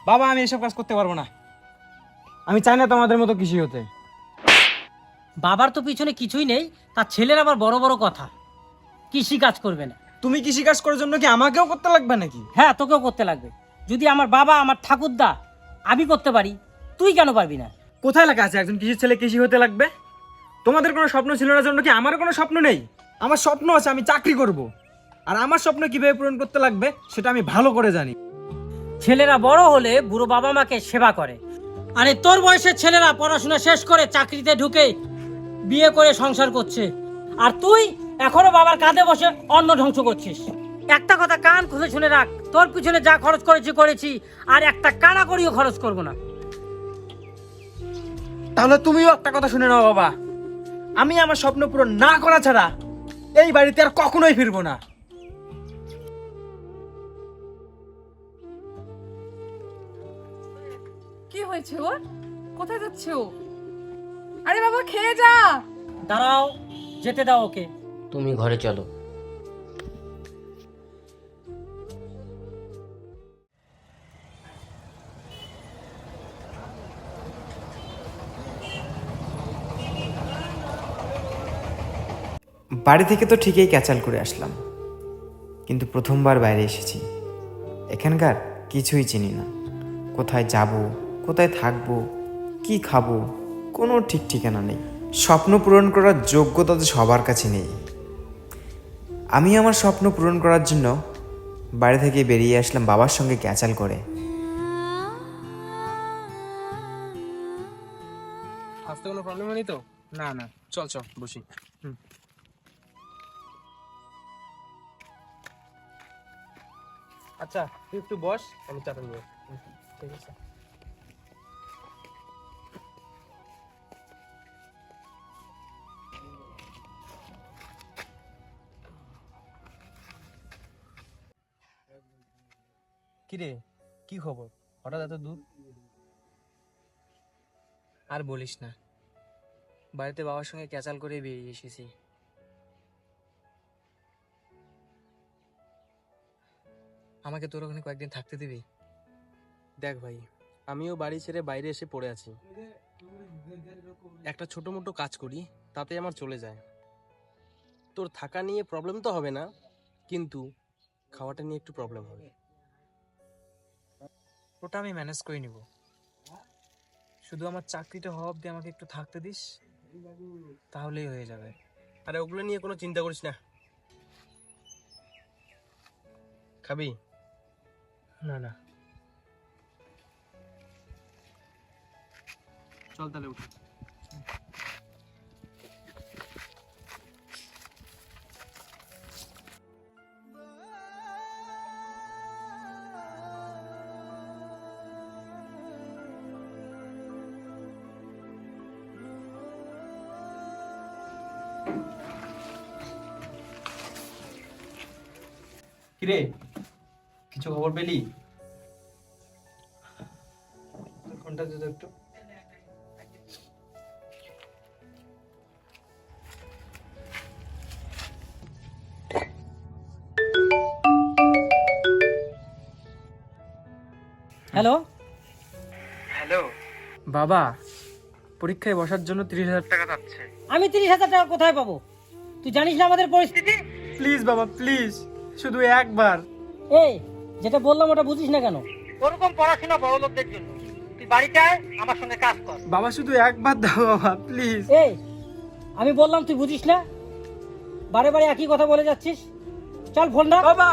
বাবা আমি এসব কাজ করতে পারবো না, আমি চাই না তোমাদের মতো কৃষি হতে। বাবার তো পিছনে কিছুই নেই, তার ছেলের আবার বড় বড় কথা, কৃষি কাজ করবে না। তুমি কৃষি কাজ করার জন্য কি আমাকেও করতে লাগবে নাকি? হ্যাঁ, তোকেও করতে লাগবে। যদি আমার বাবা, আমার ঠাকুরদা, আমি করতে পারি, তুই কেন পারবি না? কোথায় লেখা আছে একজন কৃষির ছেলে কৃষি হতে লাগবে? তোমাদের কোনো স্বপ্ন ছিল না জন্য কি আমার কোনো স্বপ্ন নেই? আমার স্বপ্ন আছে, আমি চাকরি করব। আর আমার স্বপ্ন কিভাবে পূরণ করতে লাগবে সেটা আমি ভালো করে জানি। ছেলেরা বড় হলে বুড়ো বাবা মাকে সেবা করে, আরে তোর বয়সের ছেলেরা পড়াশোনা শেষ করে চাকরিতে ঢুকে বিয়ে করে সংসার করছে, আর তুই এখনো বাবার কাঁধে বসে অন্ন ধ্বংস করছিস। একটা কথা কান খুলে শুনে রাখ, তোর পিছনে যা খরচ করেছি, আর একটা কানা করিও খরচ করব না। তাহলে তুমিও একটা কথা শুনে নাও বাবা, আমি আমার স্বপ্ন পূরণ না করা ছাড়া এই বাড়িতে আর কখনোই ফিরবো না। কি হয়েছে ওর? কোথায় যাচ্ছে ও? আরে বাবা খেয়ে যা। দাঁড়াও, যেতে দাও ওকে। তুমি ঘরে চলো। বাড়ি থেকে তো ঠিকই ক্যাচাল করে আসলাম, কিন্তু প্রথমবার বাইরে এসেছি। এখানকার কিছুই চিনি না, কোথায় যাব, কোথায় থাকবো, কি খাবো, কোনো ঠিক ঠিকানা নেই। স্বপ্ন পূরণ করার যোগ্যতা তো সবার কাছে নেই। আমি আমার স্বপ্ন পূরণ করার জন্য বাড়ি থেকে বেরিয়ে আসলাম বাবার সঙ্গে ক্যাচাল করে। আসতে কোনো প্রবলেম হয়নি তো? না না, চল চল বসি। আচ্ছা তুই একটু বস, আমি চাটা নিয়ে। ঠিক আছে। কিরে, কি খবর? হঠাৎ এত দূর? আর বলিস না, বাড়িতে বাবার সঙ্গে ক্যাচাল করে বেরিয়ে এসেছি। আমাকে তোর ওখানে কয়েকদিন থাকতে দিবি? দেখ ভাই, আমিও বাড়ি ছেড়ে বাইরে এসে পড়ে আছি। একটা ছোট মোটো কাজ করি, তাতে আমার চলে যায়। তোর থাকা নিয়ে প্রবলেম তো হবে না, কিন্তু খাওয়াটা নিয়ে একটু প্রবলেম হবে। ওটা আমি ম্যানেজ করে নিব, শুধু আমার চাকরিটা হওয়া অব্দি আমাকে একটু থাকতে দিস, তাহলেই হয়ে যাবে। আরে ওগুলো নিয়ে কোনো চিন্তা করিস না। খাবি? না না, চল তাহলে উঠ। কিরে, কিছু খবর পেলি? ফোনটা দিত একটু। হ্যালো হ্যালো বাবা, পরীক্ষায় বসার জন্য 30,000 টাকা যাচ্ছে। আমি 30,000 টাকা কোথায় পাবো? তুই জানিস না আমাদের পরিস্থিতি। প্লিজ বাবা প্লিজ, শুধু একবার। এই যেটা বললাম ওটা বুঝিস না কেন? ওরকম পড়াশোনা বড় লোকদের জন্য, তুই বাড়িতে আয়, আমার সঙ্গে কাজ কর। বাবা শুধু একবার দাও বাবা প্লিজ। এই আমি বললাম তুই বুঝিস না, বারে বারে একই কথা বলে যাচ্ছিস। চল ফোন রাখ বাবা।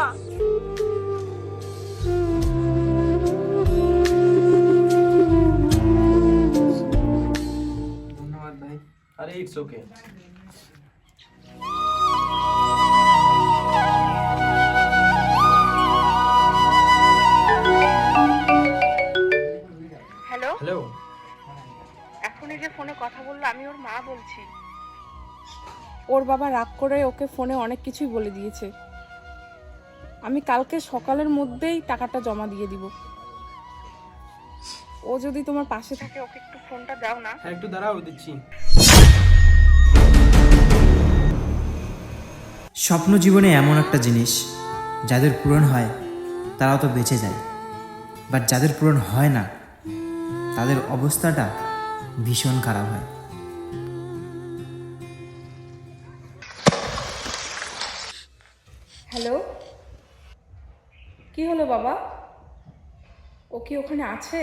ধন্যবাদ ভাই। আরে ইটস ওকে। হ্যালো, হ্যালো, এখন এই যে ফোনে কথা বললো, আমি ওর মা বলছি। ওর বাবা রাগ করে ওকে ফোনে অনেক কিছুই বলে দিয়েছে। আমি কালকে সকালের মধ্যেই টাকাটা জমা দিয়ে দিব। ও যদি তোমার পাশে থাকে, ওকে একটু ফোনটা দাও না। হ্যাঁ একটু দাঁড়াও, দিচ্ছি। স্বপ্ন জীবনে এমন একটা জিনিস, যাদের পূরণ হয় তারাও তো বেঁচে যায়, বাট যাদের পূরণ হয় না তাদের অবস্থাটা ভীষণ খারাপ হয়। হ্যালো, কি হলো বাবা? ও কি ওখানে আছে?